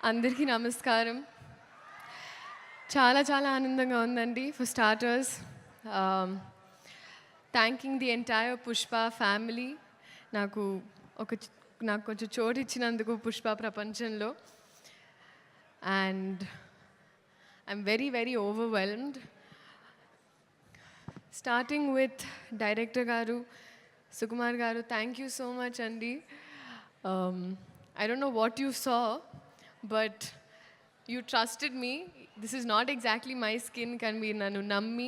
అందరికీ నమస్కారం. చాలా చాలా ఆనందంగా ఉందండి. For starters thanking the entire Pushpa family. నాకు ఒక నాకు కొంచెం చోటు ఇచ్చినందుకు పుష్ప ప్రపంచంలో. And I'm very very overwhelmed. Starting with director గారు సుకుమార్ గారు, థ్యాంక్ యూ సో మచ్ అండి. I don't know what you saw, but you trusted me. This is not exactly my skin. Can be nanu nammi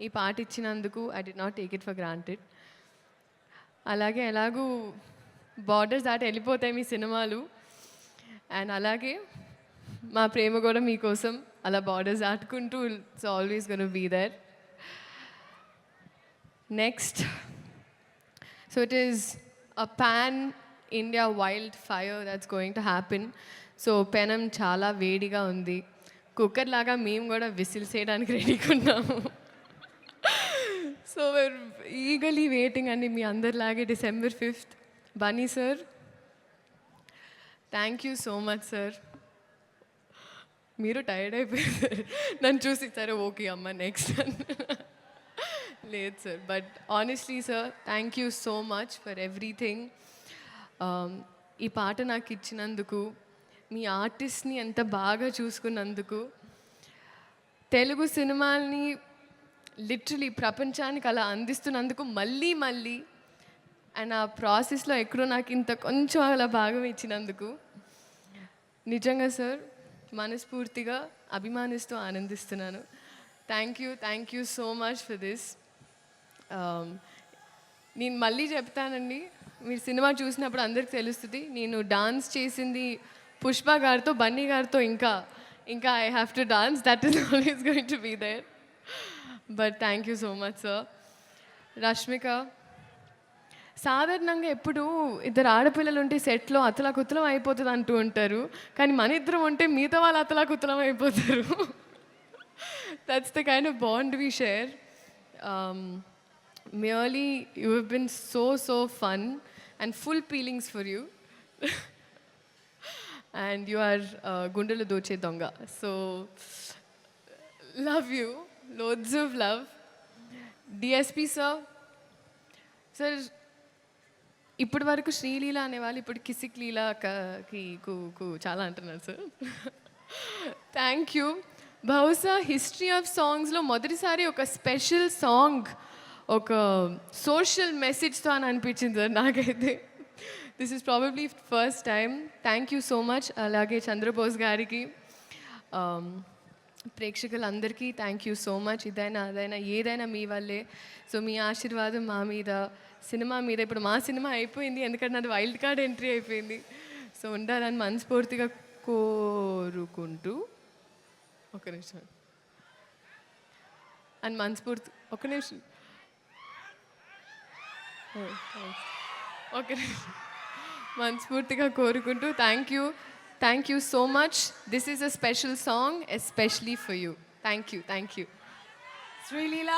ee part ichinanduku I did not take it for granted. అలాగే ఎలాగూ borders దాటి వెళ్ళిపోతాయి మీ సినిమాలు, and అలాగే మా ప్రేమ కూడా మీకోసం అలా బార్డర్స్ దాటుకుంటూ it's always gonna be there. Next, so it is a pan India wildfire that's going to happen. So పెనం చాలా వేడిగా ఉంది. కుక్కర్ లాగా మేము కూడా విసిల్స్ వేయడానికి రెడీగా ఉన్నాము. సో we're eagerly waiting అండి మీ అందరిలాగే December 5th. Bunny sir, thank you so much sir. మీరు టైర్డ్ అయిపోయారు నన్ను చూసి, సరే ఓకే అమ్మ నెక్స్ట్ లేదు sir, but honestly sir thank you so much for everything. ఈ పాట నాకు ఇచ్చినందుకు, మీ ఆర్టిస్ట్ని ఎంత బాగా చూసుకున్నందుకు, తెలుగు సినిమాల్ని లిటరలీ ప్రపంచానికి అలా అందిస్తున్నందుకు మళ్ళీ మళ్ళీ, అండ్ ఆ ప్రాసెస్లో ఎక్కడో నాకు ఇంత కొంచెం అలా భాగం ఇచ్చినందుకు నిజంగా సార్ మనస్ఫూర్తిగా అభిమానిస్తూ ఆనందిస్తున్నాను. Thank you so much for this. నేను మళ్ళీ చెప్తానండి, మీరు సినిమా చూసినప్పుడు అందరికి తెలుస్తుంది నేను డాన్స్ చేసింది పుష్ప గారితో, బన్నీ గారితో. ఇంకా I have to dance, that is always going to be there. But thank you so much sir. Rashmika, సాధారణంగా ఎప్పుడు ఇద్దరు ఆడపిల్లలు ఉంటే సెట్లో అతలాకుతలం అయిపోతుంది అంటూ ఉంటారు, కానీ మన ఇద్దరం ఉంటే మిగతా వాళ్ళు అతలాకుతలం అయిపోతారు. That's the kind of bond we share. Merely, you have been so fun and full feelings for you. And you are Gundelu Doche Donga. So, love you. Loads of love. DSP sir. Sir, ఇప్పటి వరకు శ్రీలీల అనేవాళ్ళు ఇప్పుడు కిసిక్ లీలాకి చాలా అంటున్నారు sir. Thank you. బహుశా history of సాంగ్స్లో మొదటిసారి ఒక స్పెషల్ సాంగ్ ఒక సోషల్ మెసేజ్తో అని అనిపించింది సార్ నాకైతే. This is probably first time. Thank you so much. అలాగే చంద్రబోస్ గారికి, ప్రేక్షకులందరికీ థ్యాంక్ యూ సో మచ్. ఇదైనా అదైనా ఏదైనా మీ వల్లే. సో మీ ఆశీర్వాదం మా మీద, సినిమా మీద. ఇప్పుడు మా సినిమా అయిపోయింది, ఎందుకంటే నాది వైల్డ్ కార్డ్ ఎంట్రీ అయిపోయింది. సో ఉండాలని మనస్ఫూర్తిగా కోరుకుంటూ, ఒక నిమిషం అని మనస్ఫూర్తి, ఒక నిమిషం ఓకే, మనస్ఫూర్తిగా కోరుకుంటూ thank you so much. This is a special song especially for you. Thank you. Sreeleela